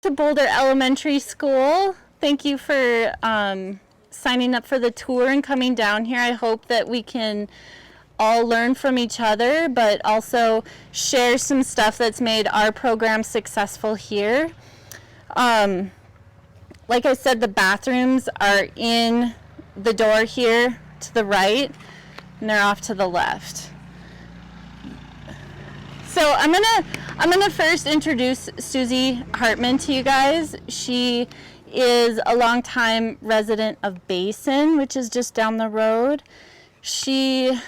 To Boulder Elementary School. Thank you for signing up for the tour and coming down here. I hope that we can all learn from each other, but also share some stuff that's made our program successful here. Like I said, the bathrooms are in the door here to the right, and they're off to the left. So I'm gonna first introduce Susie Hartman to you guys. She is a longtime resident of Basin, which is just down the road. She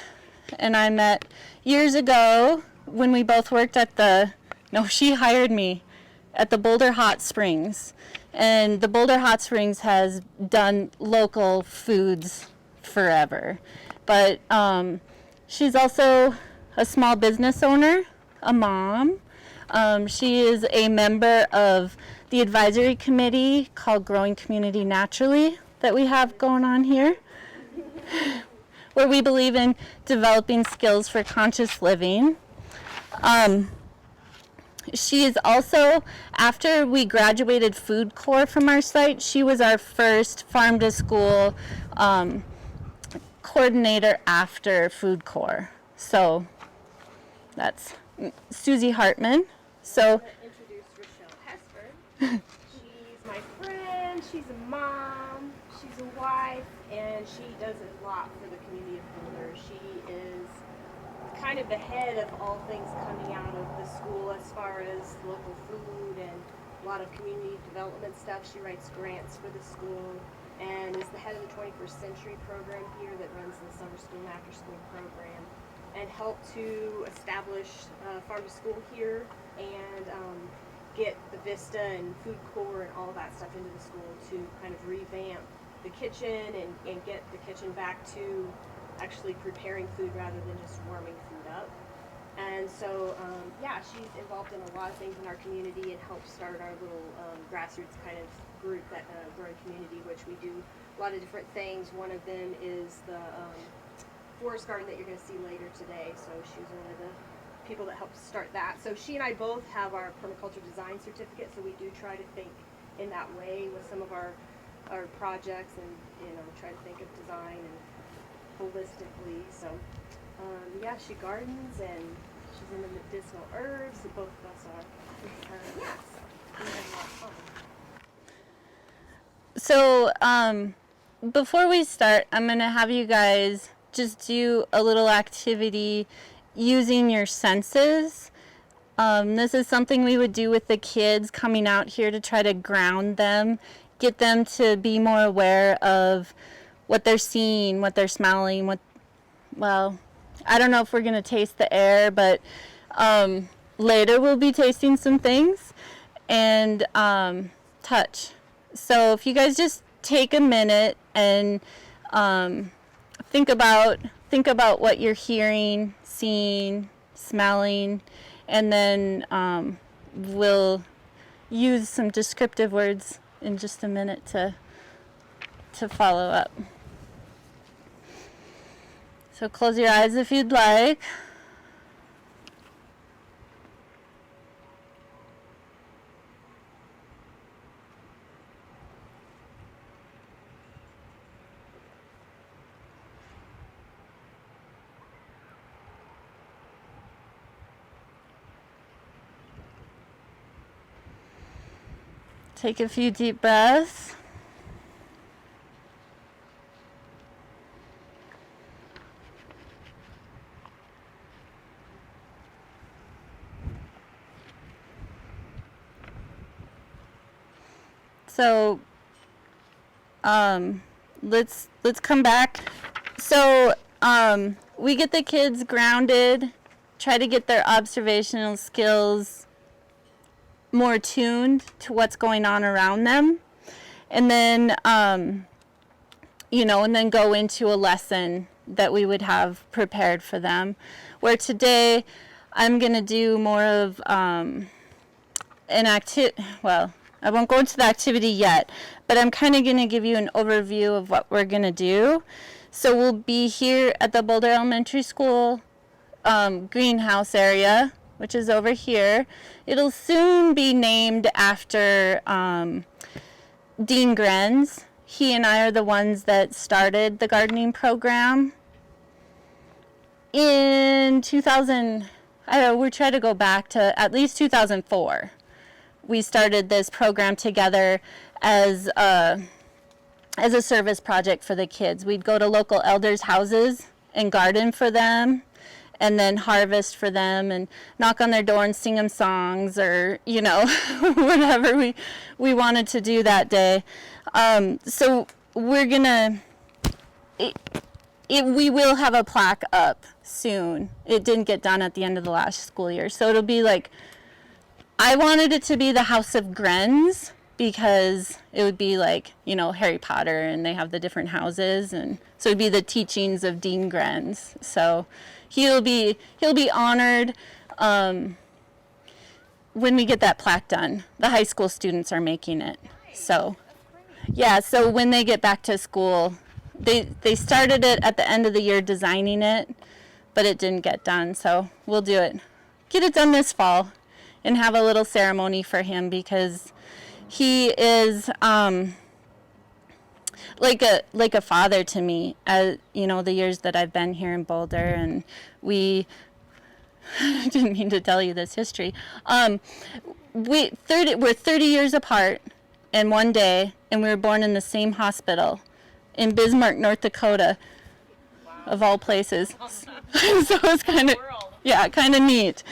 and I met years ago when we both worked at she hired me at the Boulder Hot Springs. And the Boulder Hot Springs has done local foods forever. But she's also a small business owner, a mom. She is a member of the advisory committee called Growing Community Naturally that we have going on here, where we believe in developing skills for conscious living. She is also, after we graduated Food Corps from our site, she was our first farm to school coordinator after Food Corps. So that's Susie Hartman. So introduce Rochelle Hesford. She's my friend, she's a mom, she's a wife, and she does a lot for the community of Boulder. She is kind of the head of all things coming out of the school as far as local food and a lot of community development stuff. She writes grants for the school and is the head of the 21st Century program here that runs the summer school and after school program, and helped to establish farm to school here and get the Vista and Food Corps and all that stuff into the school to kind of revamp the kitchen and get the kitchen back to actually preparing food rather than just warming food up. And so, she's involved in a lot of things in our community and helped start our little grassroots kind of group, that growing community, which we do a lot of different things. One of them is the forest garden that you're going to see later today. So she was one of the people that helped start that. So she and I both have our permaculture design certificate, so we do try to think in that way with some of our projects, and try to think of design and holistically. So she gardens and she's into medicinal herbs, and both of us are. So we have a lot of fun. So before we start, I'm gonna have you guys just do a little activity using your senses. This is something we would do with the kids coming out here to try to ground them, get them to be more aware of what they're seeing, what they're smelling, I don't know if we're going to taste the air, but later we'll be tasting some things, and touch. So if you guys just take a minute and think about what you're hearing, seeing, smelling, and then we'll use some descriptive words in just a minute to follow up. So close your eyes if you'd like. Take a few deep breaths. So let's come back. So we get the kids grounded, try to get their observational skills more tuned to what's going on around them, and then and then go into a lesson that we would have prepared for them, where today I'm going to do more of an activity. Well, I won't go into the activity yet, but I'm kind of going to give you an overview of what we're going to do. So we'll be here at the Boulder Elementary School greenhouse area, which is over here. It'll soon be named after Dean Grenz. He and I are the ones that started the gardening program. In 2000, we're trying to go back to at least 2004. We started this program together as a service project for the kids. We'd go to local elders' houses and garden for them, and then harvest for them and knock on their door and sing them songs, or, you know, whatever we wanted to do that day. So we're gonna, we will have a plaque up soon. It didn't get done at the end of the last school year. So it'll be like, I wanted it to be the House of Grenz, because it would be like, you know, Harry Potter, and they have the different houses, and so it'd be the teachings of Dean Grenz. So he'll be honored when we get that plaque done. The high school students are making it. So yeah, so when they get back to school, they started it at the end of the year, designing it, but it didn't get done. So we'll get it done this fall, and have a little ceremony for him, because he is like a father to me, as you know, the years that I've been here in Boulder. And we I didn't mean to tell you this history. We're 30 years apart in one day, and we were born in the same hospital in Bismarck, North Dakota, of all places. So it's kind of, yeah, kind of neat.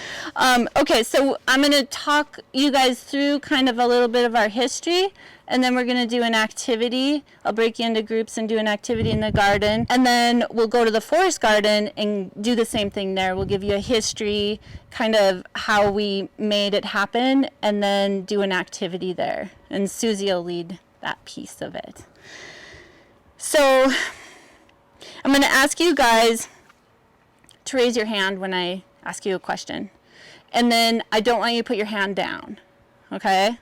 Okay, so I'm going to talk you guys through kind of a little bit of our history, and then we're going to do an activity. I'll break you into groups and do an activity in the garden, and then we'll go to the forest garden and do the same thing there. We'll give you a history, kind of how we made it happen, and then do an activity there. And Susie will lead that piece of it. So I'm going to ask you guys to raise your hand when I ask you a question. And then I don't want you to put your hand down, okay?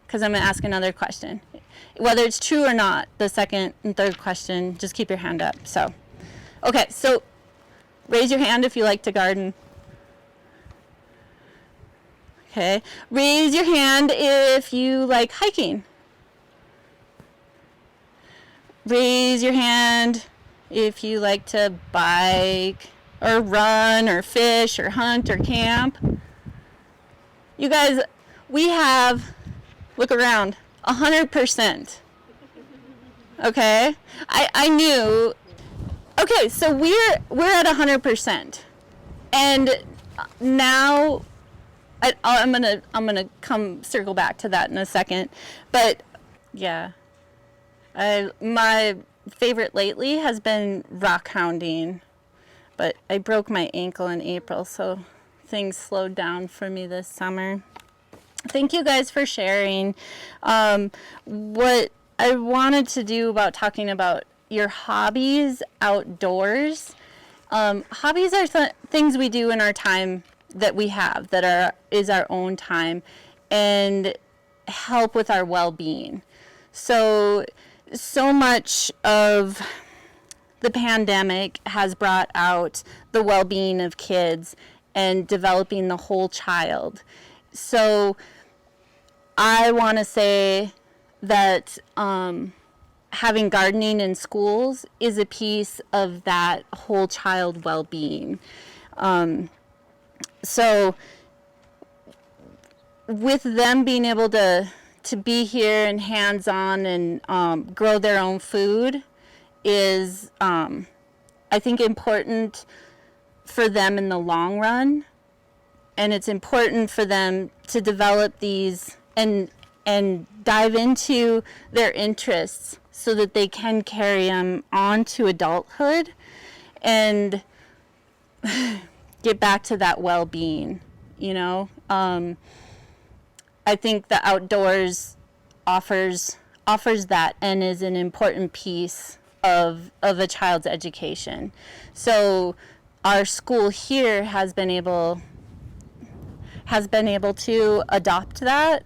Because I'm going to ask another question. Whether it's true or not, the second and third question, just keep your hand up. So, okay, so raise your hand if you like to garden. Okay, raise your hand if you like hiking. Raise your hand if you like to bike or run or fish or hunt or camp. You guys, we have, look around, 100%. Okay? I knew. Okay, so we're at 100%. And now I'm gonna come circle back to that in a second. But yeah. My favorite lately has been rock hounding, but I broke my ankle in April, so things slowed down for me this summer. Thank you guys for sharing. What I wanted to do about talking about your hobbies outdoors. Hobbies are things we do in our time that we have, that is our own time, and help with our well-being. So much of the pandemic has brought out the well-being of kids and developing the whole child. So I want to say that having gardening in schools is a piece of that whole child well-being. So with them being able to be here and hands-on and grow their own food is, I think, important for them in the long run. And it's important for them to develop these and dive into their interests so that they can carry them on to adulthood and get back to that well-being, you know. I think the outdoors offers that and is an important piece of a child's education. So our school here has been able to adopt that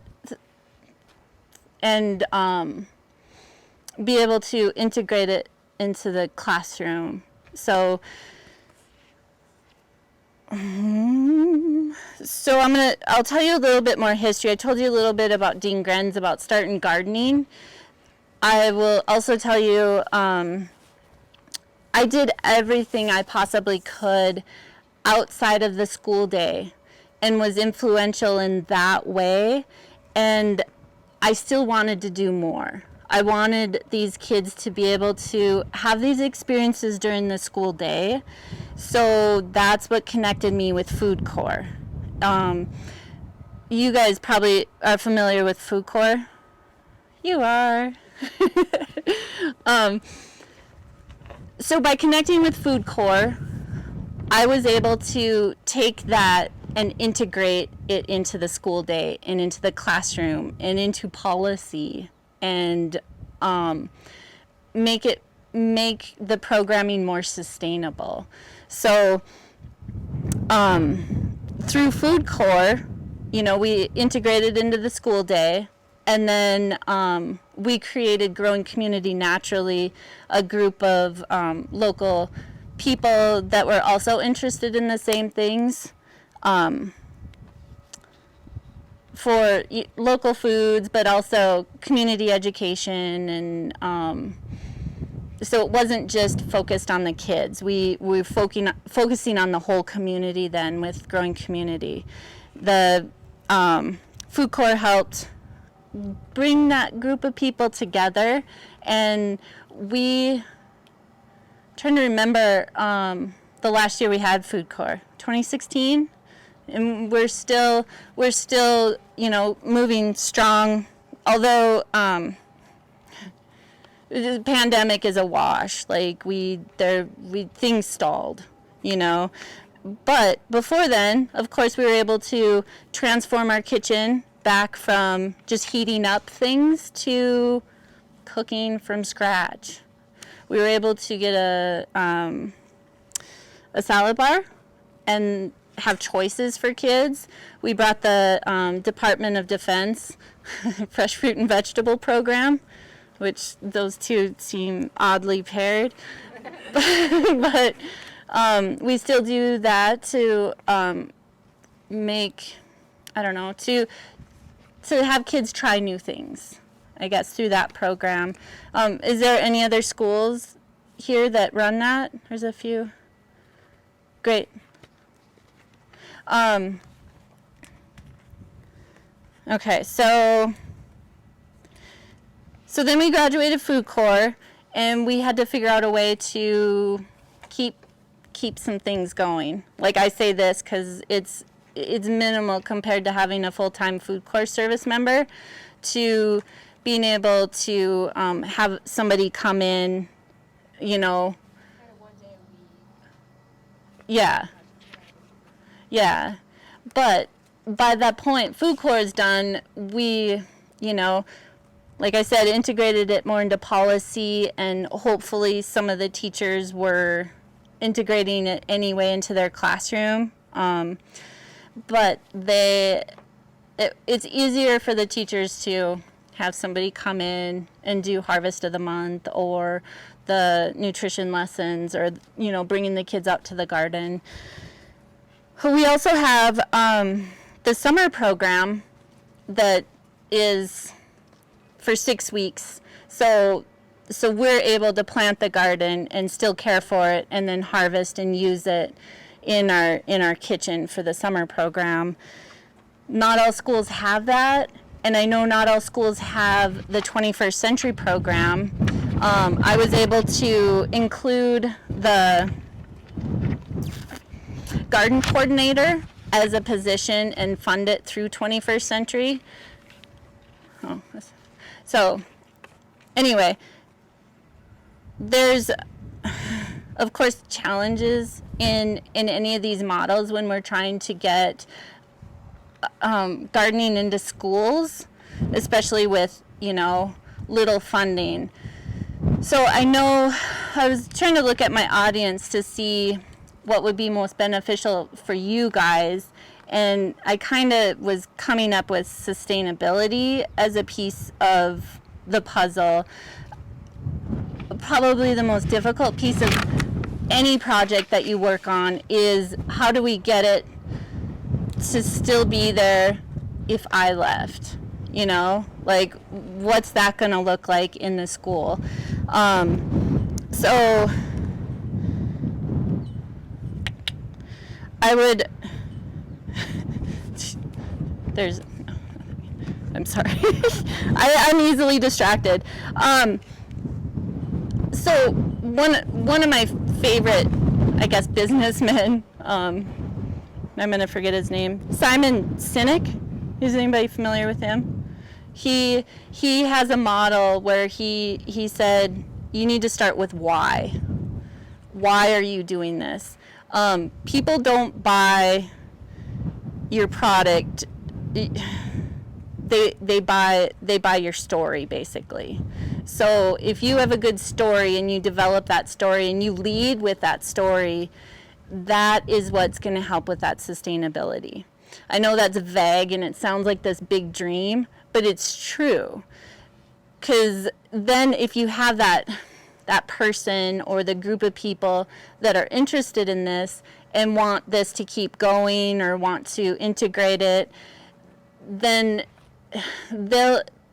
and be able to integrate it into the classroom. So So I'll tell you a little bit more history. I told you a little bit about Dean Grenz, about starting gardening. I will also tell you, I did everything I possibly could outside of the school day and was influential in that way. And I still wanted to do more. I wanted these kids to be able to have these experiences during the school day. So that's what connected me with Food Corps. You guys probably are familiar with Food Corps. You are. So by connecting with Food Corps, I was able to take that and integrate it into the school day and into the classroom and into policy and make the programming more sustainable. So through Food Corps, we integrated into the school day, and then we created Growing Community Naturally, a group of local people that were also interested in the same things, for local foods, but also community education. And so it wasn't just focused on the kids. We were focusing on the whole community then with Growing Community. The Food Corps helped bring that group of people together, and trying to remember the last year we had Food Corps, 2016, and we're still moving strong, although the pandemic is a wash. Like things stalled, but before then, of course, we were able to transform our kitchen back from just heating up things to cooking from scratch. We were able to get a salad bar and have choices for kids. We brought the Department of Defense fresh fruit and vegetable program, which those two seem oddly paired. But we still do that to to have kids try new things, I guess, through that program. Is there any other schools here that run that? There's a few. Great. Okay, so then we graduated Food Corps, and we had to figure out a way to keep some things going. Like, I say this because it's minimal compared to having a full-time Food Corps service member, to being able to have somebody come in, Kind of 1 day a week. Yeah. But by that point, Food Corps is done. We, like I said, integrated it more into policy, and hopefully some of the teachers were integrating it anyway into their classroom. But it's easier for the teachers to have somebody come in and do Harvest of the Month or the nutrition lessons, or bringing the kids out to the garden. We also have the summer program that is for 6 weeks. So we're able to plant the garden and still care for it, and then harvest and use it in our kitchen for the summer program. Not all schools have that, and I know not all schools have the 21st Century program. I was able to include the garden coordinator as a position and fund it through 21st Century. So anyway, there's of course challenges in any of these models when we're trying to get gardening into schools, especially with little funding. So I know I was trying to look at my audience to see what would be most beneficial for you guys, and I kind of was coming up with sustainability as a piece of the puzzle. Probably the most difficult piece of any project that you work on is, how do we get it to still be there if I left? You know, like, what's that going to look like in the school? So I would, I'm sorry. I'm easily distracted. So one of my favorite, I guess, businessmen, I'm going to forget his name, Simon Sinek. Is anybody familiar with him? He has a model where he said, you need to start with why. Why are you doing this? People don't buy your product. They buy your story, basically. So if you have a good story and you develop that story and you lead with that story, that is what's going to help with that sustainability. I know that's vague and it sounds like this big dream, but it's true. Because then if you have that person or the group of people that are interested in this and want this to keep going or want to integrate it, then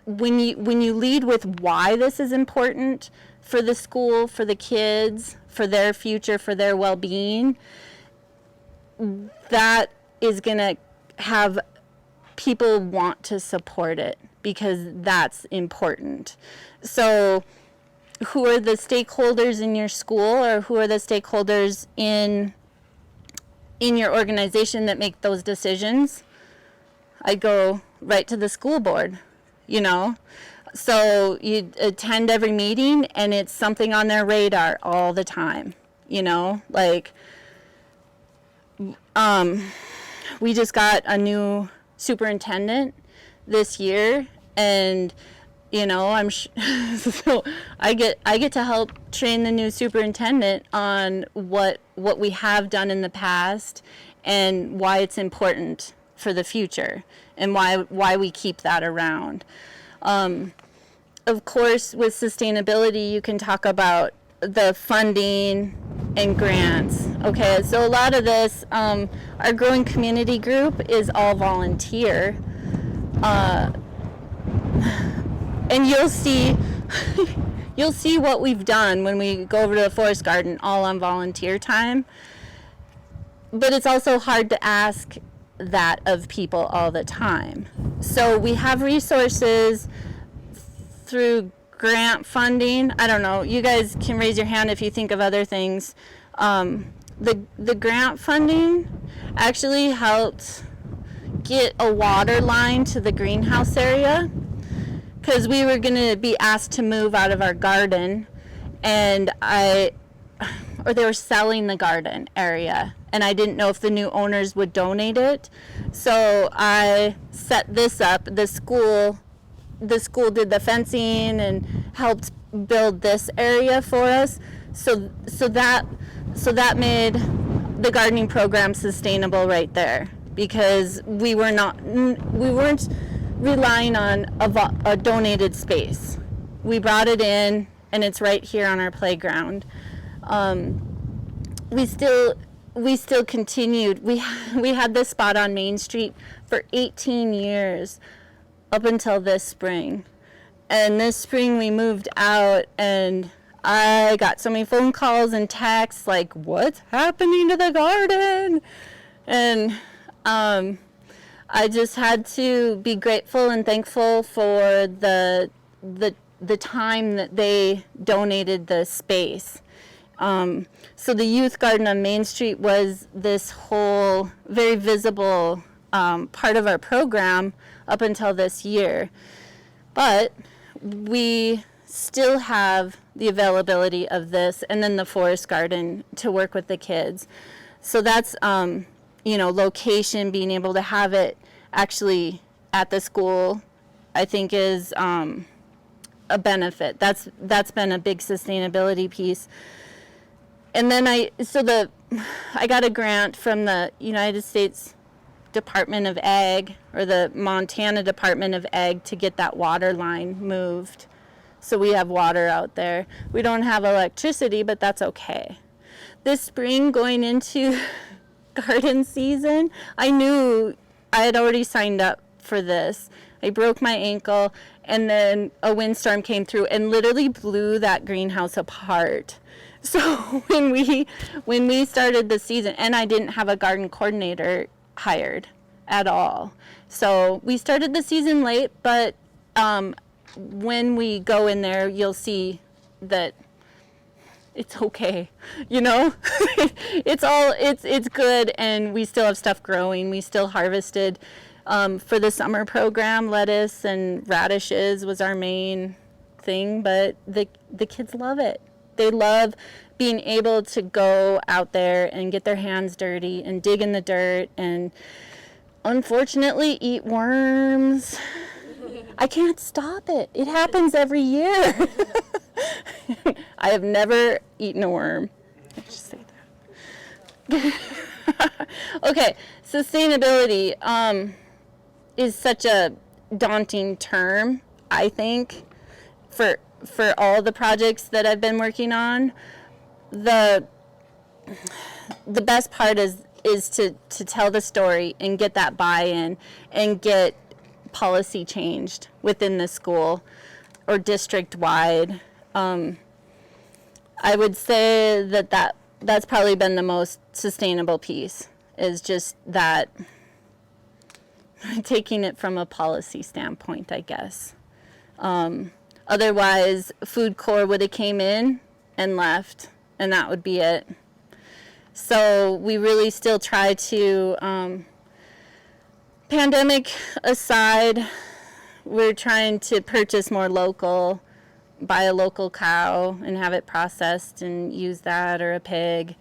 when you lead with why this is important for the school, for the kids, for their future, for their well-being, that is going to have people want to support it because that's important. So who are the stakeholders in your school, or who are the stakeholders in your organization that make those decisions? I go right to the school board, you know. So you attend every meeting and it's something on their radar all the time, you know, like we just got a new superintendent this year, and you know, so I get to help train the new superintendent on what we have done in the past and why it's important for the future and why we keep that around. Of course, with sustainability, you can talk about the funding and grants. Okay, so a lot of this, our growing community group is all volunteer. And you'll see what we've done when we go over to the forest garden, all on volunteer time. But it's also hard to ask that of people all the time. So we have resources through grant funding. I don't know, you guys can raise your hand if you think of other things. The grant funding actually helped get a water line to the greenhouse area, because we were going to be asked to move out of our garden, and they were selling the garden area, and I didn't know if the new owners would donate it. So I set this up. The school did the fencing and helped build this area for us. So that made the gardening program sustainable right there, because we weren't relying on a donated space. We brought it in, and it's right here on our playground. We still continued. We had this spot on Main Street for 18 years up until this spring. And this spring we moved out, and I got so many phone calls and texts like, what's happening to the garden? And I just had to be grateful and thankful for the time that they donated the space. So the youth garden on Main Street was this whole very visible part of our program up until this year. But we still have the availability of this, and then the forest garden to work with the kids. So that's, location, being able to have it actually at the school, I think is a benefit. That's been a big sustainability piece. And then I got a grant from the United States Department of Ag, or the Montana Department of Ag, to get that water line moved. So we have water out there. We don't have electricity, but that's okay. This spring, going into garden season. I knew I had already signed up for this. I broke my ankle, and then a windstorm came through and literally blew that greenhouse apart. So when we started the season, and I didn't have a garden coordinator hired at all. So we started the season late, but when we go in there, you'll see that it's okay, you know. it's good, and we still have stuff growing. We still harvested for the summer program. Lettuce and radishes was our main thing, but the kids love it. They love being able to go out there and get their hands dirty and dig in the dirt and unfortunately eat worms. I can't stop it. It happens every year. I have never eaten a worm. I just say that. Okay, sustainability is such a daunting term, I think, for all the projects that I've been working on. The best part is to tell the story and get that buy-in and get policy changed within the school or district-wide. I would say that's probably been the most sustainable piece, is just that taking it from a policy standpoint, I guess. Otherwise, Food Corps would have came in and left, and that would be it. So we really still try to, pandemic aside, we're trying to purchase more local, buy a local cow and have it processed and use that, or a pig.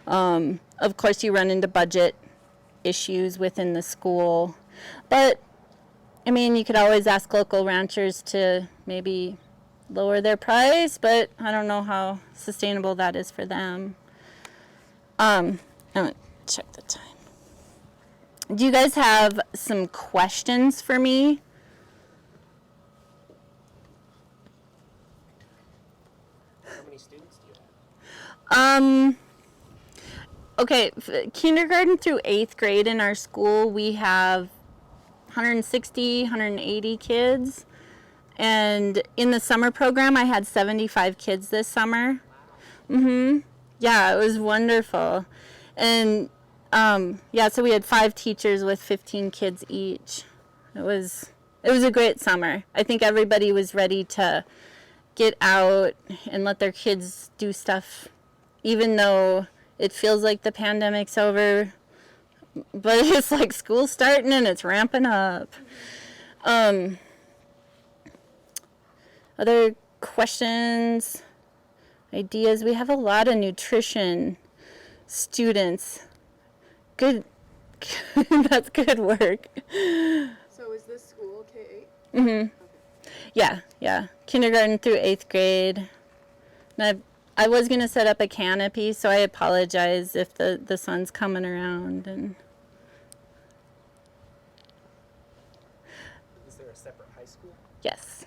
Of course, you run into budget issues within the school, but I mean, you could always ask local ranchers to maybe lower their price, but I don't know how sustainable that is for them. I'm gonna check the time. Do you guys have some questions for me? How many students do you have? Okay, kindergarten through 8th grade in our school, we have 160, 180 kids. And in the summer program, I had 75 kids this summer. Yeah, it was wonderful. And yeah, so we had 5 teachers with 15 kids each. It was a great summer. I think everybody was ready to get out and let their kids do stuff, even though it feels like the pandemic's over, but it's like school's starting and it's ramping up. Other questions, ideas? We have a lot of nutrition students. Good. That's good work. So is this school K-8? Okay. Yeah. Kindergarten through 8th grade. And I was going to set up a canopy, so I apologize if the sun's coming around. And Is there a separate high school? yes.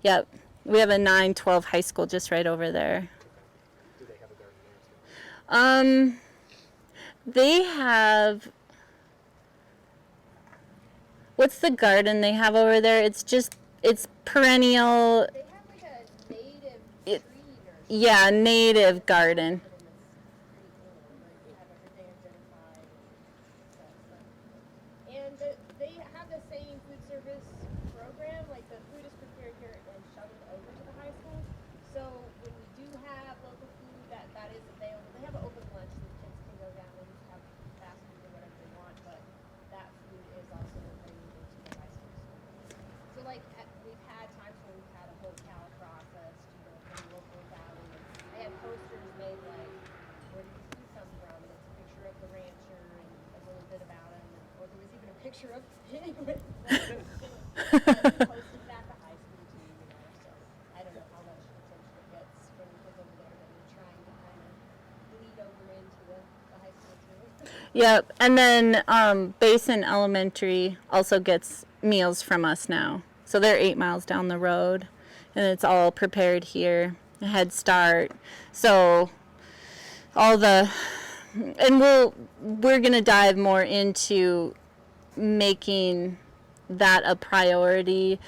Yep. We have a 9-12 high school just right over there. Do they have a garden there as well? They have, what's the garden they have over there? It's perennial. They have like a native It- tree or Yeah, native garden. have everything identified and stuff. And they have the same food service program, like the food is prepared here and shuttled over to the high school. So when we do have local food that is available, they have an open lunch so the kids can go down and have fast food or whatever they want, but that food is also available to the high school. So like we've had times where we've had a whole cow processed, from the local valley. They had posters made like, where did this food come from? And it's a picture of the rancher and a little bit about him. Or there was even a picture of the pig with posted at the high school too, So I don't know how much attention it gets from the kids over there, but we're trying to kind of bleed over into the high school too. Yep. And then Basin Elementary also gets meals from us now. So they're 8 miles down the road, and it's all prepared here. A Head Start. So all the and we're gonna dive more into making that a priority.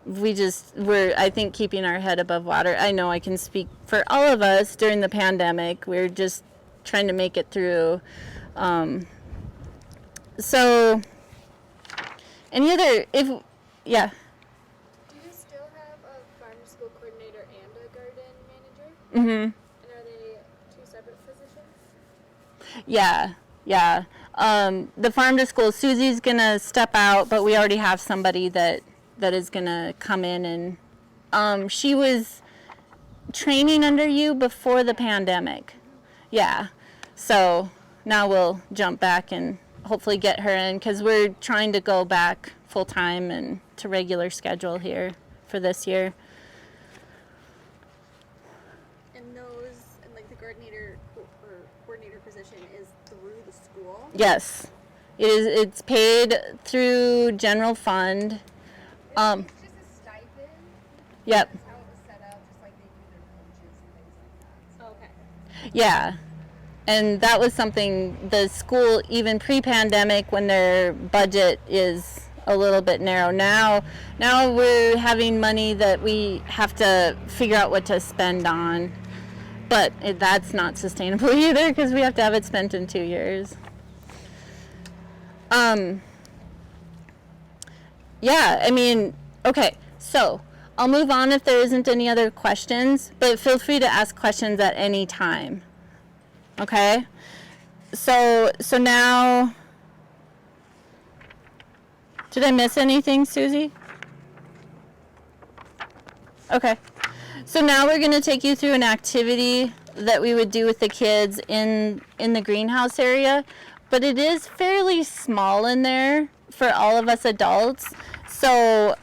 We're I think keeping our head above water. I know I can speak for all of us during the pandemic. We're just trying to make it through. So any other, yeah. Do you still have a farm to school coordinator and a garden manager? Mm-hmm. And are they two separate positions? Yeah. The farm to school, Susie's gonna step out, but we already have somebody that is gonna come in, and she was training under you before the pandemic. Yeah. So now we'll jump back and hopefully get her in, because we're trying to go back full time and to regular schedule here for this year. And like the coordinator position is through the school? Yes. It's paid through general fund. It's just a stipend. Yep. That's how it was set up, just like they do their coaches and things like that. Okay. Yeah. And that was something the school, even pre-pandemic, when their budget is a little bit narrow. Now we're having money that we have to figure out what to spend on. But that's not sustainable either, because we have to have it spent in 2 years. Yeah, I mean, okay, so I'll move on if there isn't any other questions, but feel free to ask questions at any time. Okay? So now, did I miss anything, Susie? Okay. So now we're going to take you through an activity that we would do with the kids in the greenhouse area, but it is fairly small in there for all of us adults. So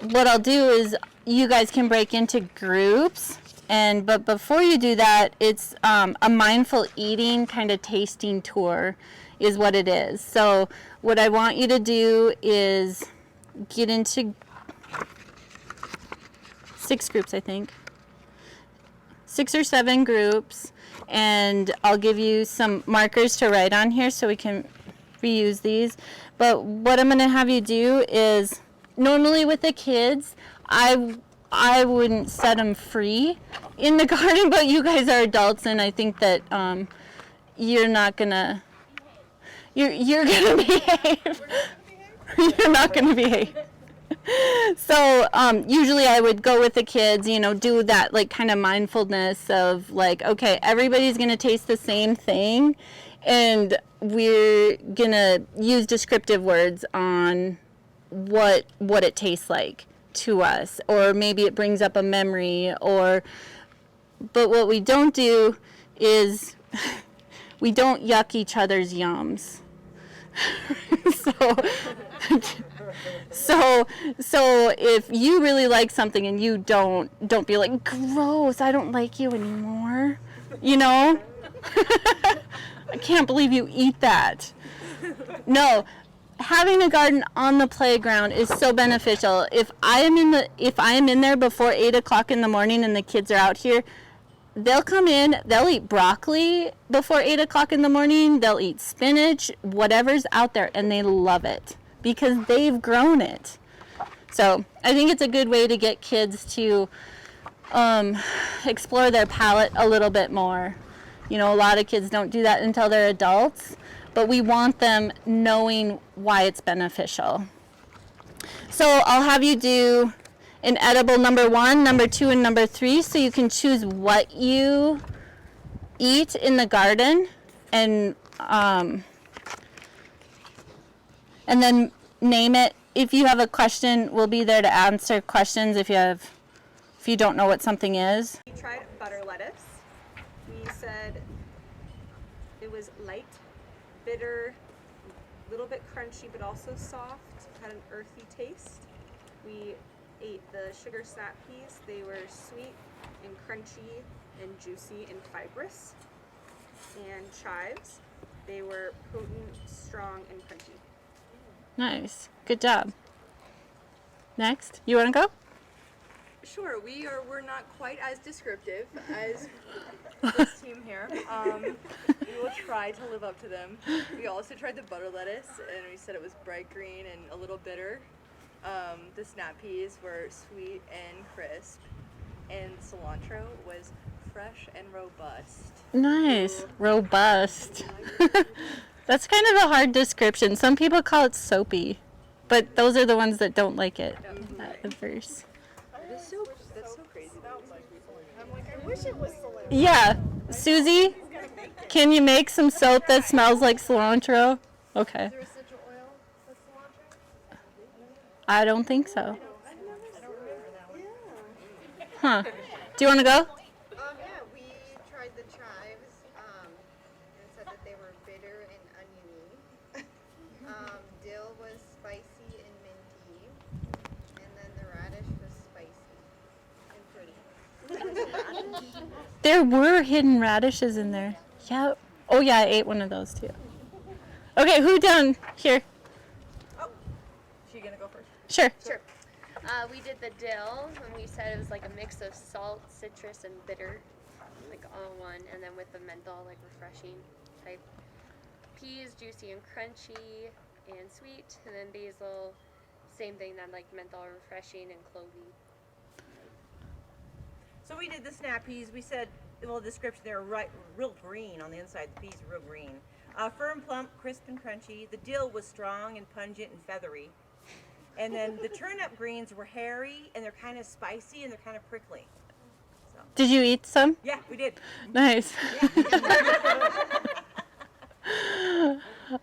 what I'll do is you guys can break into groups, but before you do that, it's a mindful eating kind of tasting tour is what it is. So what I want you to do is get into 6 groups, I think. 6 or 7 groups, and I'll give you some markers to write on here so we can reuse these. But what I'm going to have you do is, normally with the kids, I wouldn't set them free in the garden, but you guys are adults, and I think that you're not gonna, you're gonna behave. You're not gonna behave. So usually I would go with the kids, do that like kind of mindfulness of like, okay, everybody's gonna taste the same thing, and we're gonna use descriptive words on what it tastes like to us, or maybe it brings up a memory, but what we don't do is we don't yuck each other's yums. So if you really like something and you don't be like, gross, I don't like you anymore, I can't believe you eat that. No, having a garden on the playground is so beneficial. If I am in there before 8 o'clock in the morning and the kids are out here, they'll come in, they'll eat broccoli before 8 o'clock in the morning, they'll eat spinach, whatever's out there, and they love it because they've grown it. So I think it's a good way to get kids to explore their palate a little bit more. A lot of kids don't do that until they're adults, but we want them knowing why it's beneficial. So I'll have you do an edible number 1, number 2, and number 3, so you can choose what you eat in the garden, and then name it. If you have a question, we'll be there to answer questions if you don't know what something is. We tried butter lettuce. We said it was light, bitter, a little bit crunchy, but also soft, had an earthy taste. We ate the sugar snap peas. They were sweet and crunchy and juicy and fibrous. And chives. They were potent, strong, and crunchy. Nice. Good job. Next. You want to go? Sure, we're not quite as descriptive as this team here. We will try to live up to them. We also tried the butter lettuce, and we said it was bright green and a little bitter. The snap peas were sweet and crisp, and cilantro was fresh and robust. Nice. Robust. That's kind of a hard description. Some people call it soapy, but those are the ones that don't like it at first. That's so crazy. I'm like, I wish it was cilantro. Yeah. Susie, can you make some soap that smells like cilantro? Okay. Is there essential oil with cilantro? I don't think so. I don't remember that one. Huh. Do you want to go? Yeah, we tried the chives and said that they were bitter and oniony. Dill was spicy and minty, and then the radish was spicy and pretty. There were hidden radishes in there. Yeah. Oh, yeah, I ate one of those too. Okay, who done? Here. She gonna go first? Sure. Sure. We did the dill, and we said it was like a mix of salt, citrus, and bitter, like all in one, and then with the menthol, like refreshing type. Peas, juicy and crunchy and sweet, and then basil, same thing, then like menthol, refreshing, and clovey. So we did the snap peas. We said, well, the description, they were real green on the inside. The peas were real green. Firm, plump, crisp, and crunchy. The dill was strong and pungent and feathery. And then the turnip greens were hairy, and they're kind of spicy, and they're kind of prickly. So. Did you eat some? Yeah, we did. Nice.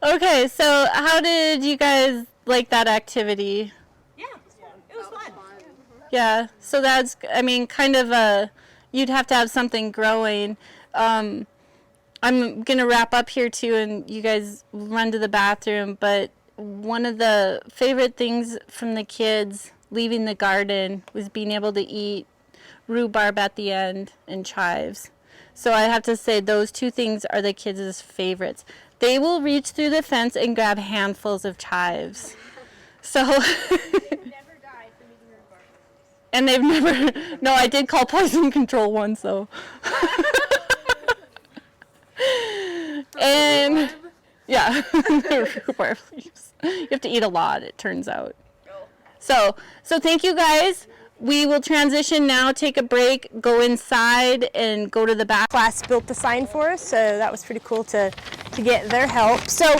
Okay, so how did you guys like that activity? Yeah, it was fun. Yeah, so that's, I mean, kind of you'd have to have something growing. I'm going to wrap up here too, and you guys run to the bathroom, but one of the favorite things from the kids leaving the garden was being able to eat rhubarb at the end and chives. So I have to say those two things are the kids' favorites. They will reach through the fence and grab handfuls of chives. So Never died from eating rhubarb. and they've never, no, I did call poison control once though. And yeah, rhubarb leaves. You have to eat a lot, it turns out. So thank you guys. We will transition now, take a break, go inside, and go to the back. Class built the sign for us, so that was pretty cool to get their help. So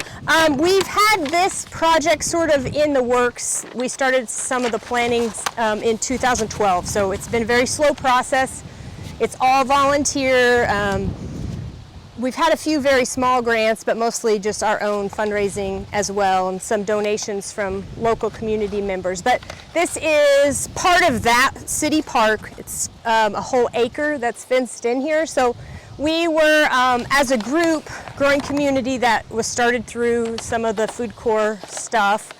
we've had this project sort of in the works. We started some of the planning in 2012, so it's been a very slow process. It's all volunteer. We've had a few very small grants, but mostly just our own fundraising as well, and some donations from local community members. But this is part of that city park. It's a whole acre that's fenced in here. So we were, as a group, growing community that was started through some of the food corps stuff.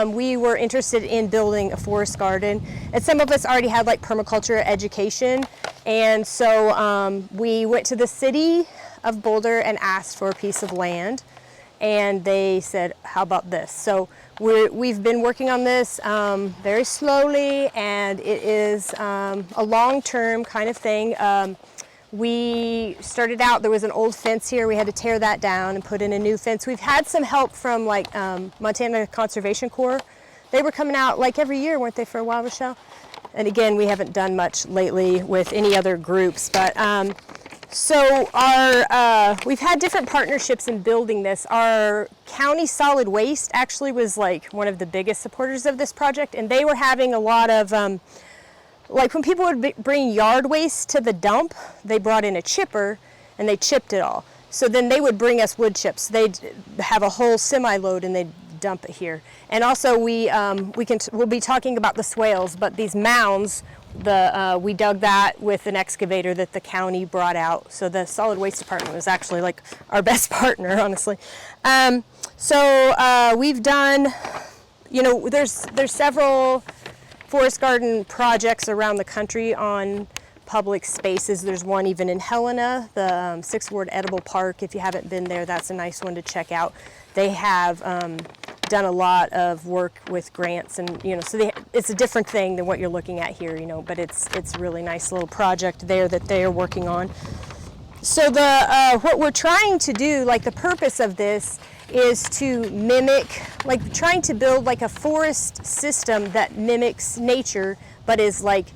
We were interested in building a forest garden, and some of us already had like permaculture education, and so we went to the city of Boulder and asked for a piece of land, and they said, how about this? So we've been working on this very slowly, and it is a long-term kind of thing. We started out, there was an old fence here, we had to tear that down and put in a new fence. We've had some help from like Montana Conservation Corps. They were coming out like every year, weren't they, for a while, Rochelle? And again, we haven't done much lately with any other groups, but so we've had different partnerships in building this. Our county solid waste actually was like one of the biggest supporters of this project, and they were having a lot of, like when people would bring yard waste to the dump, they brought in a chipper and they chipped it all. So then they would bring us wood chips. They'd have a whole semi-load and they'd dump it here. And also we'll be talking about the swales, but these mounds, we dug that with an excavator that the county brought out. So the solid waste department was actually like our best partner, honestly. So we've done, you know, there's several forest garden projects around the country on public spaces. There's one even in Helena, the 6th Ward Edible Park. If you haven't been there, that's a nice one to check out. They have done a lot of work with grants, and you know, so it's a different thing than what you're looking at here, you know, but it's a really nice little project there that they are working on. So what we're trying to do, like the purpose of this, is to mimic, like trying to build like a forest system that mimics nature, but is like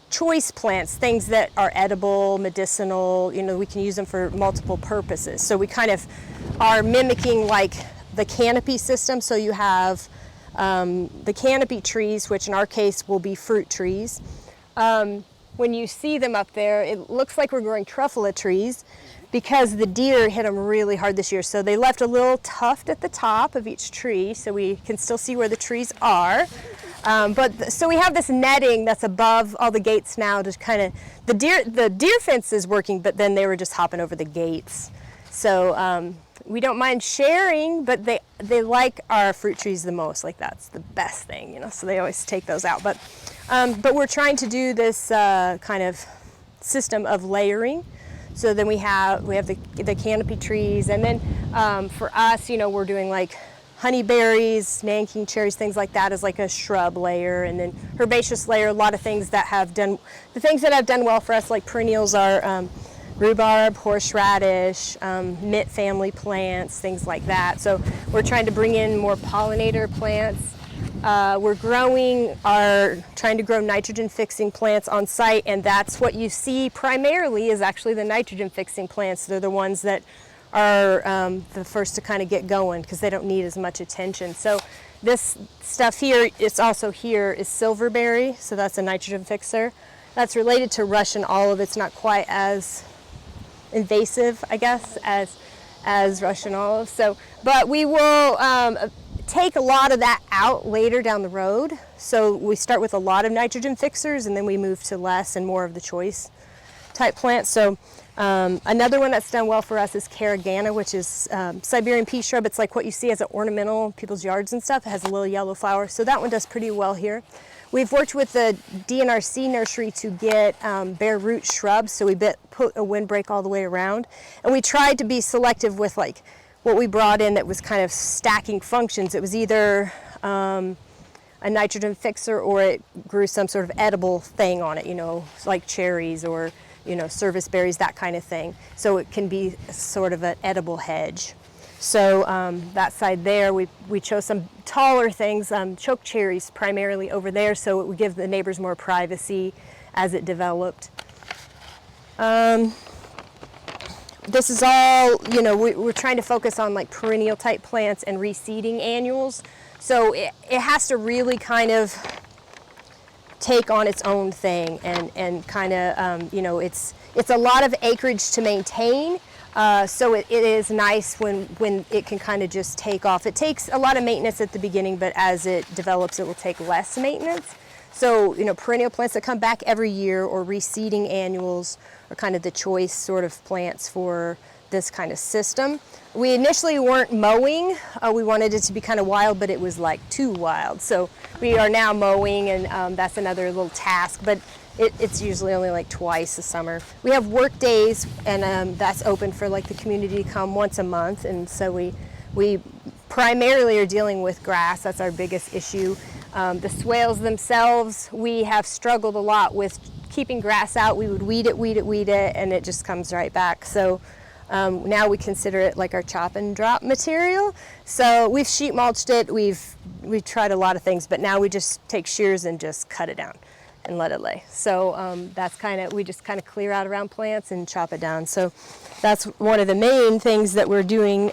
choice plants, things that are edible, medicinal, you know, we can use them for multiple purposes. So we kind of are mimicking like the canopy system. So you have the canopy trees, which in our case will be fruit trees. When you see them up there, it looks like we're growing truffula trees because the deer hit them really hard this year. So they left a little tuft at the top of each tree so we can still see where the trees are. So we have this netting that's above all the gates now to kind of, the deer fence is working, but then they were just hopping over the gates. So we don't mind sharing, but they like our fruit trees the most. Like that's the best thing, you know, so they always take those out. But we're trying to do this kind of system of layering. So then we have the canopy trees, and then for us, you know, we're doing like honeyberries, Nanking cherries, things like that as like a shrub layer, and then herbaceous layer. A lot of things that have done well for us, like perennials, are rhubarb, horseradish, mint family plants, things like that. So we're trying to bring in more pollinator plants. We're trying to grow nitrogen fixing plants on site, and that's what you see primarily is actually the nitrogen fixing plants. They're the ones that are the first to kind of get going because they don't need as much attention. So this stuff here, it's also here, is silverberry, so that's a nitrogen fixer. That's related to Russian olive. It's not quite as invasive, I guess, as Russian olive. So, but we will take a lot of that out later down the road. So we start with a lot of nitrogen fixers and then we move to less and more of the choice type plants. So another one that's done well for us is Caragana, which is Siberian pea shrub. It's like what you see as an ornamental in people's yards and stuff. It has a little yellow flower. So that one does pretty well here. We've worked with the DNRC nursery to get bare root shrubs. So we put a windbreak all the way around. And we tried to be selective with like what we brought in that was kind of stacking functions. It was either a nitrogen fixer or it grew some sort of edible thing on it, you know, like cherries or, you know, service berries, that kind of thing. So it can be sort of an edible hedge. So that side there, we chose some taller things, choke cherries primarily over there, so it would give the neighbors more privacy as it developed. This is all, you know, we're trying to focus on like perennial type plants and reseeding annuals. So it has to really kind of take on its own thing and kind of, you know, it's a lot of acreage to maintain. So it is nice when it can kind of just take off. It takes a lot of maintenance at the beginning, but as it develops, it will take less maintenance. So, you know, perennial plants that come back every year or reseeding annuals are kind of the choice sort of plants for this kind of system. We initially weren't mowing. We wanted it to be kind of wild, but it was like too wild. So we are now mowing, and that's another little task, but it's usually only like twice a summer. We have work days, and that's open for like the community to come once a month, and so we primarily are dealing with grass. That's our biggest issue. The swales themselves, we have struggled a lot with keeping grass out. We would weed it, and it just comes right back. So now we consider it like our chop and drop material. So we've sheet mulched it. We've tried a lot of things, but now we just take shears and just cut it down and let it lay. So that's kind of, we just kind of clear out around plants and chop it down. So that's one of the main things that we're doing,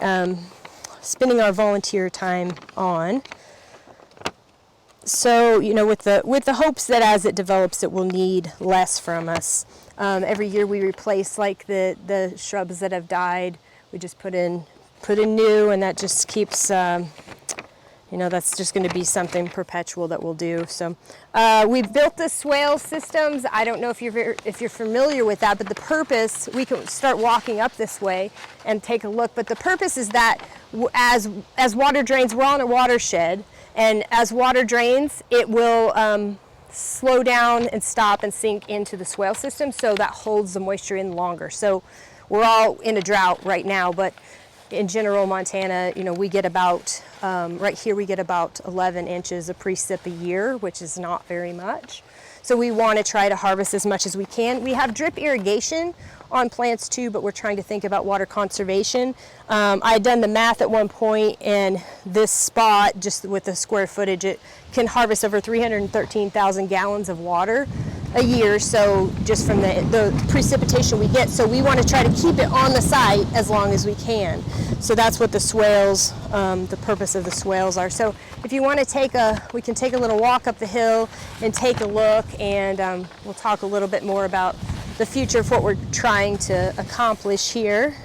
spending our volunteer time on. So, you know, with the hopes that as it develops, it will need less from us. Every year we replace like the shrubs that have died. We just put in new, and that just keeps, you know, that's just going to be something perpetual that we'll do. So we've built the swale systems. I don't know if you're familiar with that, but the purpose, we can start walking up this way and take a look. But the purpose is that as water drains, we're on a watershed. And as water drains, it will slow down and stop and sink into the swale system, so that holds the moisture in longer. So we're all in a drought right now, but in general, Montana, you know, we get about, right here we get about 11 inches of precip a year, which is not very much. So we want to try to harvest as much as we can. We have drip irrigation on plants too, but we're trying to think about water conservation. I had done the math at one point, and this spot, just with the square footage, it can harvest over 313,000 gallons of water a year, so just from the precipitation we get. So we want to try to keep it on the site as long as we can. So that's what the swales, the purpose of the swales are. So if you want to we can take a little walk up the hill and take a look, and we'll talk a little bit more about the future of what we're trying to accomplish here.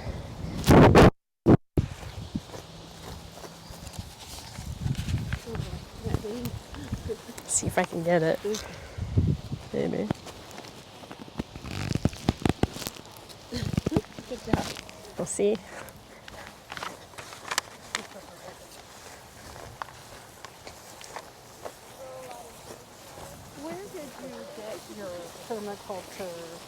See if I can get it. Maybe. Good job. We'll see. Where did you get your permaculture?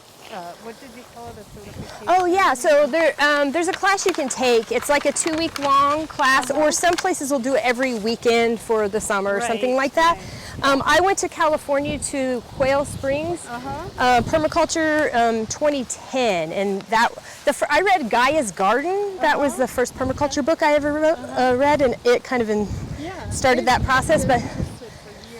What did you call it? A certification? Oh yeah, so there's a class you can take. It's like a 2-week long class, or some places will do it every weekend for the summer or something like that. I went to California to Quail Springs, permaculture 2010, and I read Gaia's Garden. That was the first permaculture book I ever read, and it kind of started that process. But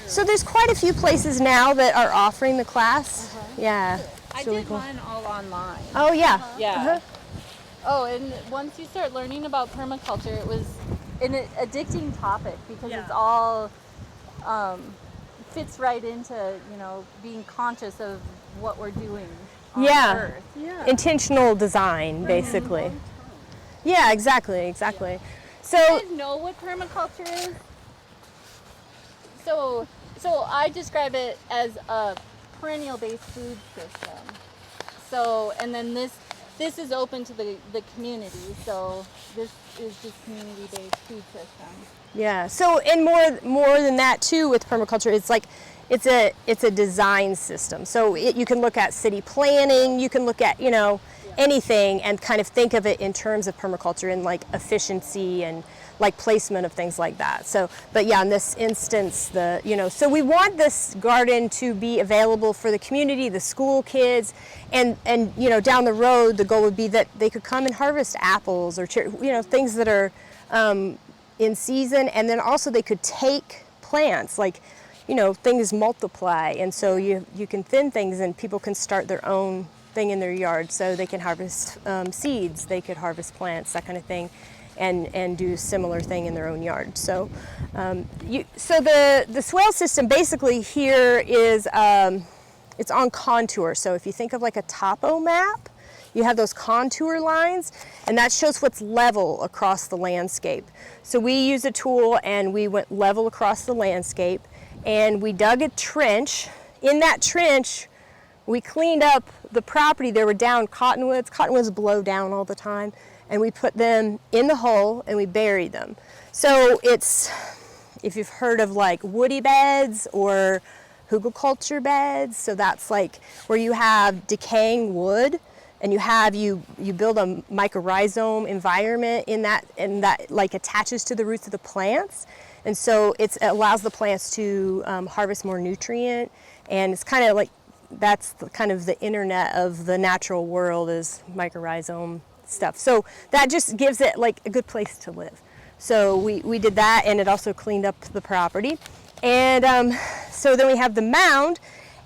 so there's quite a few places now that are offering the class. Yeah. I did mine all online. Oh yeah. Yeah. Oh, and once you start learning about permaculture, it was an addicting topic because it's all fits right into being conscious of what we're doing on Earth. Yeah. Intentional design, basically. Yeah, exactly. So do you guys know what permaculture is? So I describe it as a perennial-based food system. So, and then this is open to the community. So this is just community-based food system. Yeah. So, and more than that too with permaculture, it's a design system. So you can look at city planning, you can look at anything, and kind of think of it in terms of permaculture and like efficiency and like placement of things like that. So, but yeah, in this instance, so we want this garden to be available for the community, the school kids, and down the road, the goal would be that they could come and harvest apples or things that are in season, and then also they could take plants, like things multiply, and so you can thin things, and people can start their own thing in their yard. So they can harvest seeds, they could harvest plants, that kind of thing. And do a similar thing in their own yard. So, the swale system basically here is it's on contour. So if you think of like a topo map, you have those contour lines, and that shows what's level across the landscape. So we use a tool, and we went level across the landscape, and we dug a trench. In that trench, we cleaned up the property. There were down cottonwoods. Cottonwoods blow down all the time. And we put them in the hole and we buried them. So it's, if you've heard of like woody beds or hugelkultur beds, so that's like where you have decaying wood, and you build a mycorrhizome environment in that, and that like attaches to the roots of the plants, and so it allows the plants to harvest more nutrient, and it's kind of like that's kind of the internet of the natural world is mycorrhizome stuff. So that just gives it like a good place to live. So we did that, and it also cleaned up the property. And so then we have the mound,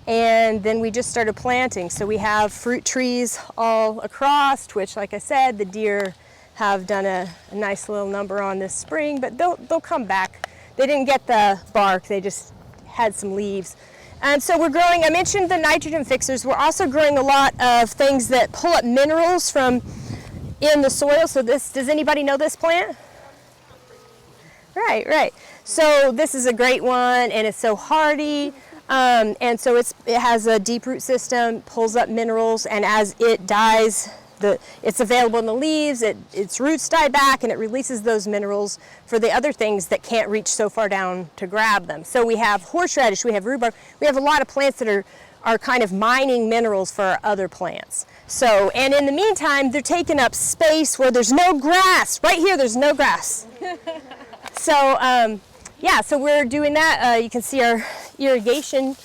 and then we just started planting. So we have fruit trees all across, which, like I said, the deer have done a nice little number on this spring, but they'll come back. They didn't get the bark, they just had some leaves. And so we're growing, I mentioned the nitrogen fixers, we're also growing a lot of things that pull up minerals from in the soil. So does anybody know this plant? Right. So this is a great one, and it's so hardy, and so it has a deep root system, pulls up minerals, and as it dies, it's available in the leaves, its roots die back, and it releases those minerals for the other things that can't reach so far down to grab them. So we have horseradish, we have rhubarb, we have a lot of plants that are kind of mining minerals for our other plants. So, and in the meantime, they're taking up space where there's no grass. Right here, there's no grass. So, so we're doing that. You can see our irrigation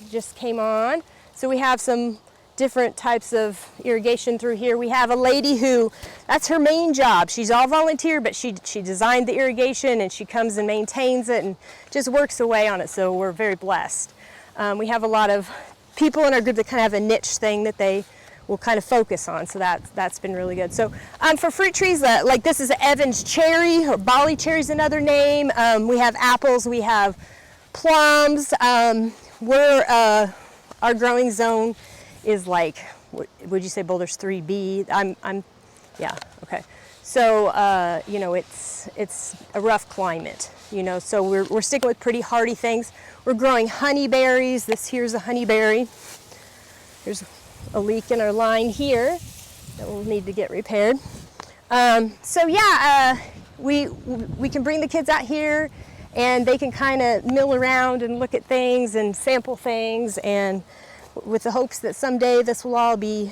just came on. So we have some different types of irrigation through here. We have a lady who, that's her main job. She's all volunteer, but she designed the irrigation and she comes and maintains it and just works away on it, so we're very blessed. We have a lot of people in our group that kind of have a niche thing that they will kind of focus on, so that's been really good. So for fruit trees, like this is an Evans cherry, or Bali cherry is another name. We have apples, we have plums. Our growing zone is like, would you say Boulder's 3B? Yeah, okay. So, you know, it's a rough climate, you know, so we're sticking with pretty hardy things. We're growing honeyberries. This here's a honeyberry. There's a leak in our line here that will need to get repaired. So yeah, we can bring the kids out here and they can kind of mill around and look at things and sample things, and with the hopes that someday this will all be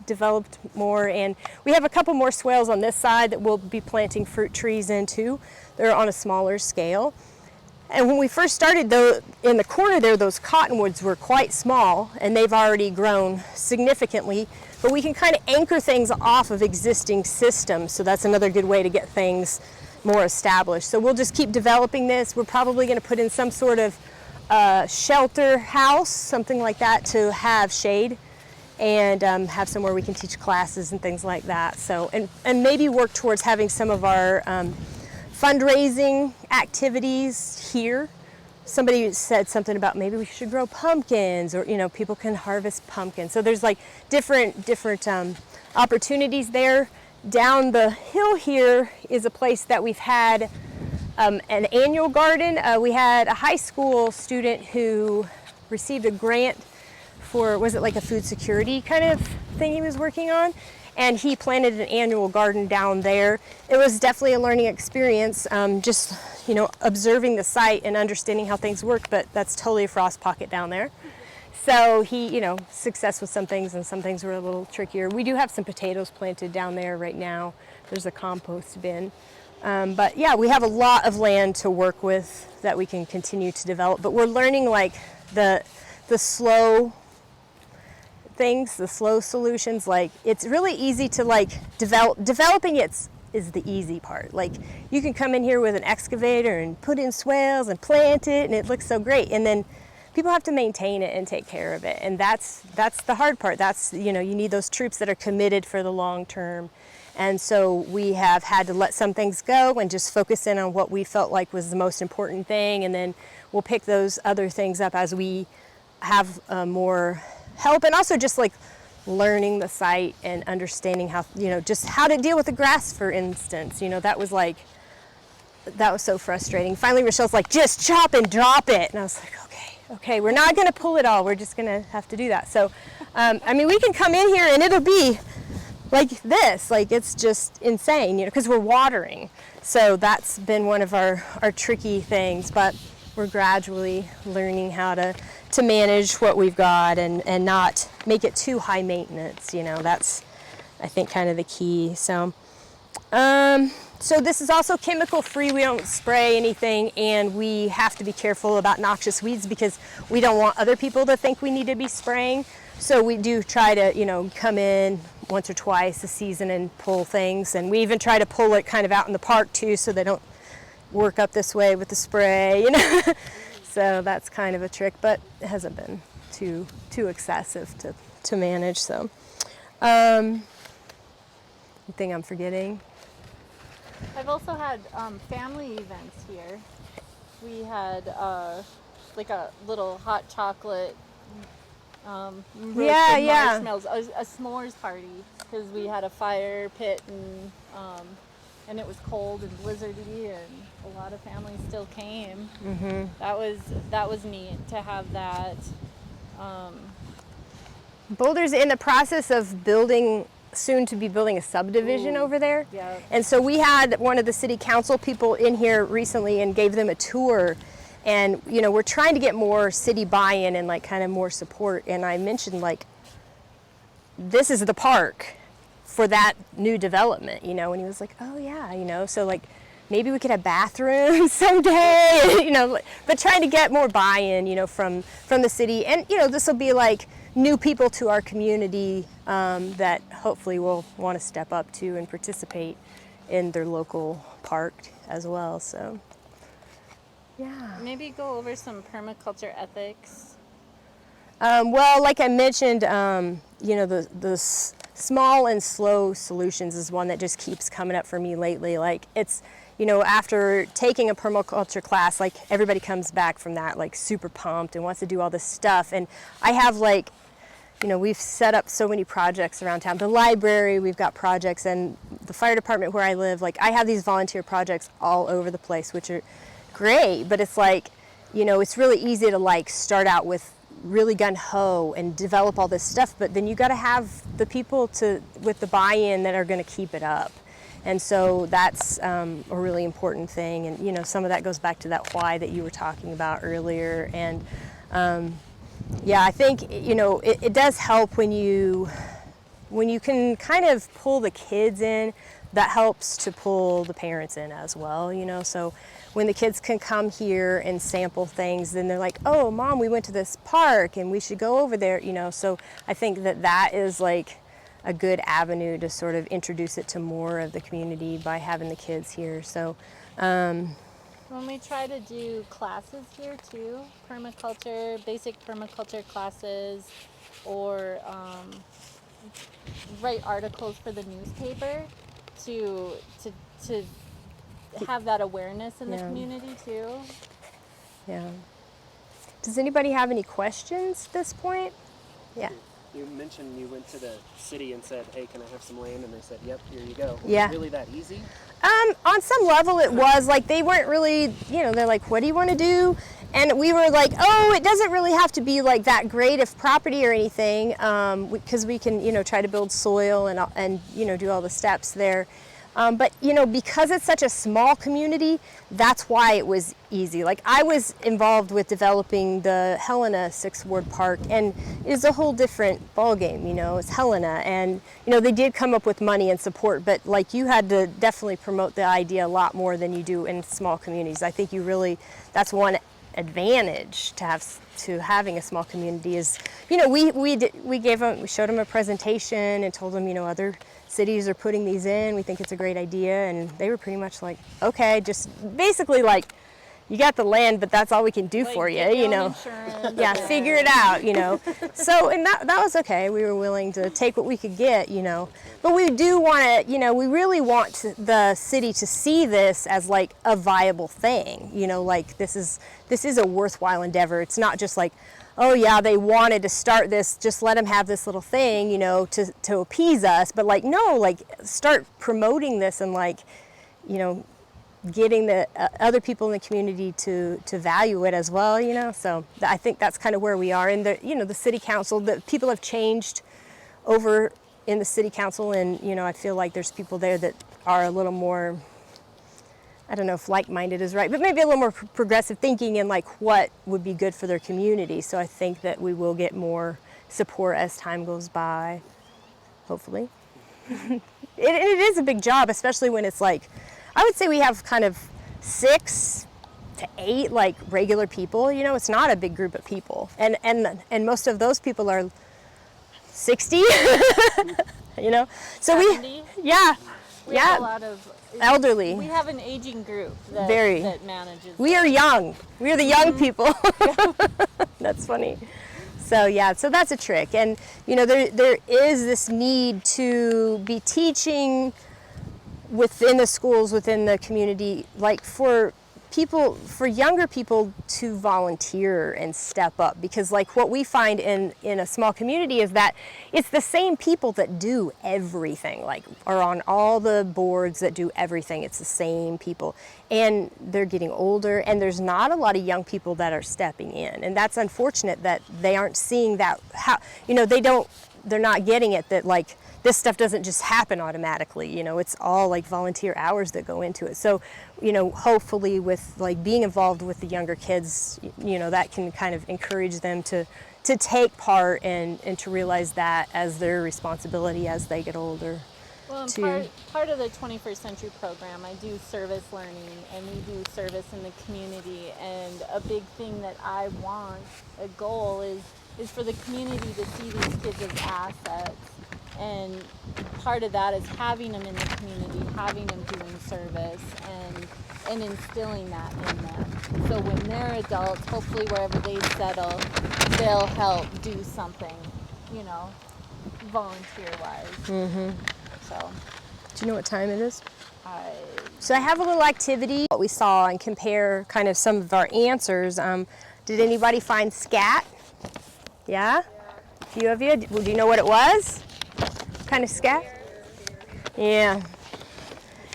developed more. And we have a couple more swales on this side that we'll be planting fruit trees into. They're on a smaller scale. And when we first started, though, in the corner there, those cottonwoods were quite small, and they've already grown significantly. But we can kind of anchor things off of existing systems, so that's another good way to get things more established. So we'll just keep developing this. We're probably going to put in some sort of shelter house, something like that, to have shade and have somewhere we can teach classes and things like that. So, and maybe work towards having some of our fundraising activities here. Somebody said something about maybe we should grow pumpkins, or, you know, people can harvest pumpkins. So there's like different opportunities there. Down the hill here is a place that we've had an annual garden. We had a high school student who received a grant for, was it like a food security kind of thing he was working on? And he planted an annual garden down there. It was definitely a learning experience, just, you know, observing the site and understanding how things work, but that's totally a frost pocket down there. So he, you know, success with some things, and some things were a little trickier. We do have some potatoes planted down there right now. There's a compost bin. But yeah, we have a lot of land to work with that we can continue to develop, but we're learning like the slow things, the slow solutions. Like, it's really easy to like developing it is the easy part. Like, you can come in here with an excavator and put in swales and plant it, and it looks so great, and then people have to maintain it and take care of it, and that's the hard part. That's, you know, you need those troops that are committed for the long term. And so we have had to let some things go and just focus in on what we felt like was the most important thing, and then we'll pick those other things up as we have more help, and also just like learning the site and understanding how, you know, just how to deal with the grass, for instance. You know, that was so frustrating. Finally, Rochelle's like, just chop and drop it. And I was like, okay, we're not going to pull it all. We're just going to have to do that. So, I mean, we can come in here and it'll be like this. Like, it's just insane, you know, because we're watering. So that's been one of our tricky things. But we're gradually learning how to manage what we've got and not make it too high maintenance. You know, that's, I think, kind of the key. So, so this is also chemical free. We don't spray anything, and we have to be careful about noxious weeds because we don't want other people to think we need to be spraying. So we do try to, you know, come in once or twice a season and pull things. And we even try to pull it kind of out in the park too, so they don't work up this way with the spray, you know. So that's kind of a trick, but it hasn't been too excessive to manage. So, anything I'm forgetting? I've also had family events here. We had like a little hot chocolate roasted marshmallows, a s'mores party, because we had a fire pit and it was cold and blizzardy, and a lot of families still came. Mm-hmm. That was neat to have that. Boulder's in the process of soon to be building a subdivision over there. Yeah. And so we had one of the city council people in here recently and gave them a tour. And, you know, we're trying to get more city buy-in and like kind of more support. And I mentioned, like, this is the park for that new development, you know, and he was like, oh yeah, you know, so like maybe we could have bathrooms someday, you know, but trying to get more buy-in, you know, from the city. And, you know, this will be like new people to our community that hopefully will want to step up to and participate in their local park as well. So, yeah. Maybe go over some permaculture ethics. Well, like I mentioned, you know, the small and slow solutions is one that just keeps coming up for me lately. Like it's, you know, after taking a permaculture class, like everybody comes back from that like super pumped and wants to do all this stuff. And I have like, you know, we've set up so many projects around town. The library, we've got projects, and the fire department where I live, like I have these volunteer projects all over the place, which are great, but it's like, you know, it's really easy to like start out with really gung-ho and develop all this stuff, but then you got to have the people with the buy-in that are going to keep it up. And so that's a really important thing. And, you know, some of that goes back to that why that you were talking about earlier. And yeah, I think, you know, it does help when you can kind of pull the kids in. That helps to pull the parents in as well, you know. So when the kids can come here and sample things, then they're like, oh, Mom, we went to this park and we should go over there, you know. So I think that is like a good avenue to sort of introduce it to more of the community by having the kids here. So When we try to do classes here too, permaculture, basic permaculture classes, or write articles for the newspaper to have that awareness in the community too. Yeah. Does anybody have any questions at this point? Yeah. You mentioned you went to the city and said, hey, can I have some land? And they said, yep, here you go. Was Yeah. it really that easy? On some level it was. Like they weren't really, you know, they're like, what do you want to do? And we were like, oh, it doesn't really have to be like that great of property or anything, because we can, you know, try to build soil and you know, do all the steps there. But, you know, because it's such a small community, that's why it was easy. Like I was involved with developing the Helena 6th Ward Park, and it's a whole different ballgame, you know, it's Helena. And, you know, they did come up with money and support, but like you had to definitely promote the idea a lot more than you do in small communities. I think you really, that's one advantage to having a small community is, you know, we showed them a presentation and told them, you know, other cities are putting these in, we think it's a great idea, and they were pretty much like, okay, just basically like, you got the land, but that's all we can do Like, for you, get your you own know. insurance. Yeah, figure it out, you know. So, and that was okay. We were willing to take what we could get, you know. But we do want to, you know, we really want the city to see this as like a viable thing, you know, like this is a worthwhile endeavor. It's not just like, oh yeah, they wanted to start this, just let them have this little thing, you know, to appease us. But like, no, like start promoting this and like, you know, getting the other people in the community to value it as well, you know. So I think that's kind of where we are. And the, you know, the city council, the people have changed over in the city council, and you know, I feel like there's people there that are a little more, I don't know if like-minded is right, but maybe a little more progressive thinking and like what would be good for their community. So I think that we will get more support as time goes by, hopefully. It is a big job, especially when it's like, I would say we have kind of 6 to 8 like regular people. You know, it's not a big group of people, and most of those people are 60. You know, so 70? we have a lot of elderly. We have an aging group that manages. We are young. We are the young people. That's funny. So yeah, so that's a trick, and you know, there is this need to be teaching within the schools, within the community, like for younger people to volunteer and step up, because like what we find in a small community is that it's the same people that do everything, like are on all the boards that do everything. It's the same people, and they're getting older, and there's not a lot of young people that are stepping in, and that's unfortunate that they aren't seeing that, how, you know, they're not getting it, that like this stuff doesn't just happen automatically, you know, it's all like volunteer hours that go into it. So, you know, hopefully with like being involved with the younger kids, you know, that can kind of encourage them to take part and to realize that as their responsibility as they get older. Well, to part of the 21st Century program, I do service learning, and we do service in the community. And a big thing that I want, a goal, is for the community to see these kids as assets. And part of that is having them in the community, having them doing service, and instilling that in them. So when they're adults, hopefully wherever they settle, they'll help do something, volunteer-wise. So, do you know what time it is? I So I have a little activity, what we saw, and compare kind of some of our answers. Did anybody find scat? Yeah? A few of you? Do you know what it was? What kind of scat? Yeah.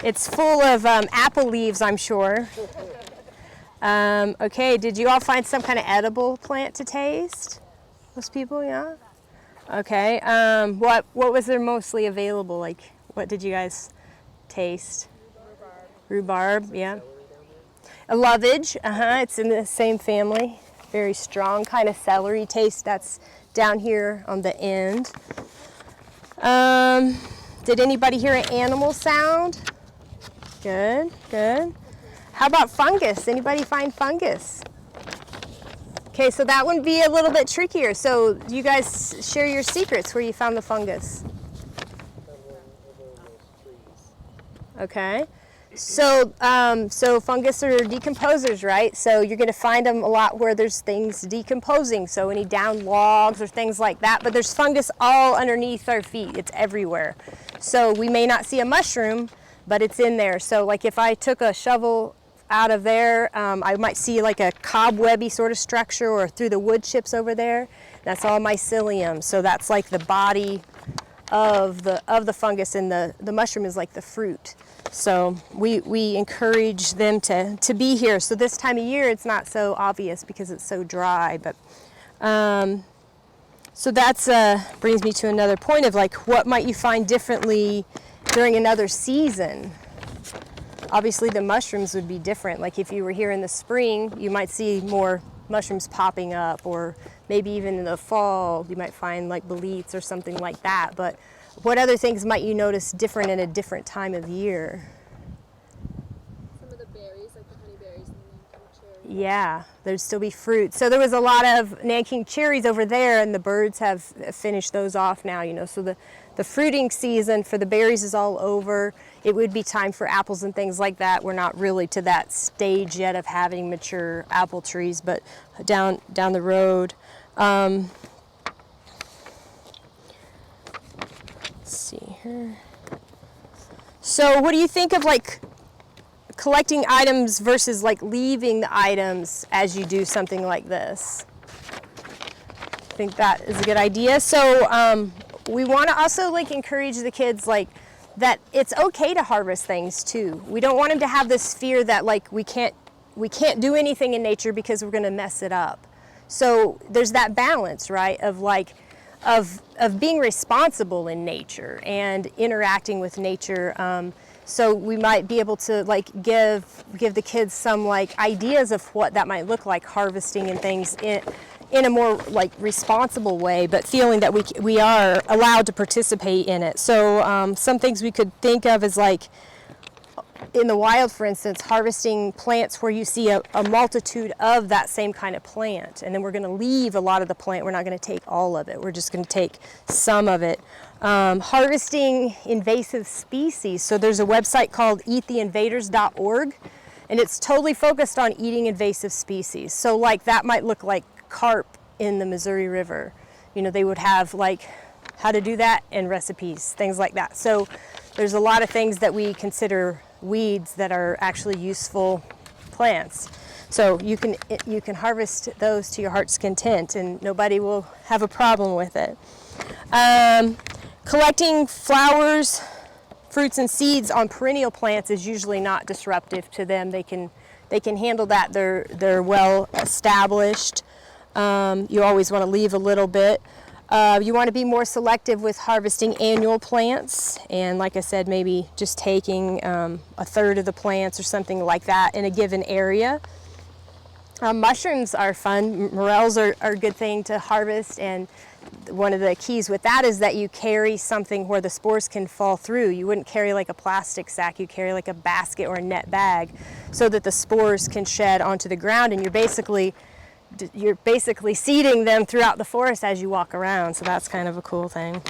It's full of apple leaves, I'm sure. Okay, did you all find some kind of edible plant to taste? Most people, yeah? Okay, what was there mostly available? Like, what did you guys taste? Rhubarb, yeah. A lovage, it's in the same family. Very strong kind of celery taste. That's down here on the end. Did anybody hear an animal sound? Good, good. How about fungus? Anybody find fungus? Okay, so that would be a little bit trickier. So you guys share your secrets where you found the fungus. Okay. So fungus are decomposers, right? So you're going to find them a lot where there's things decomposing. So any down logs or things like that. But there's fungus all underneath our feet. It's everywhere. So we may not see a mushroom, but it's in there. So like if I took a shovel out of there, I might see like a cobwebby sort of structure, or through the wood chips over there. That's all mycelium. So that's like the body of the fungus, and the mushroom is like the fruit. So we encourage them to be here. So this time of year it's not so obvious because it's so dry. But so that's brings me to another point of like, what might you find differently during another season? Obviously the mushrooms would be different. Like if you were here in the spring, you might see more mushrooms popping up, or maybe even in the fall you might find like boletes or something like that. But what other things might you notice different in a different time of year? Some of the berries, like the honeyberries and the Nanking cherries. Yeah, there'd still be fruit. So there was a lot of Nanking cherries over there, and the birds have finished those off now, So the fruiting season for the berries is all over. It would be time for apples and things like that. We're not really to that stage yet of having mature apple trees, but down the road. Let's see here. So what do you think of like collecting items versus like leaving the items as you do something like this? I think that is a good idea. So we want to also like encourage the kids like that it's okay to harvest things too. We don't want them to have this fear that like we can't do anything in nature because we're going to mess it up. So there's that balance, right, of like of being responsible in nature and interacting with nature. So we might be able to like give the kids some like ideas of what that might look like, harvesting and things in a more like responsible way, but feeling that we are allowed to participate in it. So some things we could think of is like in the wild, for instance, harvesting plants where you see a multitude of that same kind of plant, and then we're going to leave a lot of the plant. We're not going to take all of it. We're just going to take some of it. Harvesting invasive species. So there's a website called eattheinvaders.org, and it's totally focused on eating invasive species. So like that might look like carp in the Missouri River. They would have like how to do that and recipes, things like that. So there's a lot of things that we consider weeds that are actually useful plants. So you can harvest those to your heart's content, and nobody will have a problem with it. Collecting flowers, fruits, and seeds on perennial plants is usually not disruptive to them. They can handle that. They're well established. You always want to leave a little bit. You want to be more selective with harvesting annual plants, and like I said, maybe just taking a third of the plants or something like that in a given area. Mushrooms are fun. Morels are a good thing to harvest, and one of the keys with that is that you carry something where the spores can fall through. You wouldn't carry like a plastic sack, you carry like a basket or a net bag so that the spores can shed onto the ground, and you're basically seeding them throughout the forest as you walk around. So that's kind of a cool thing.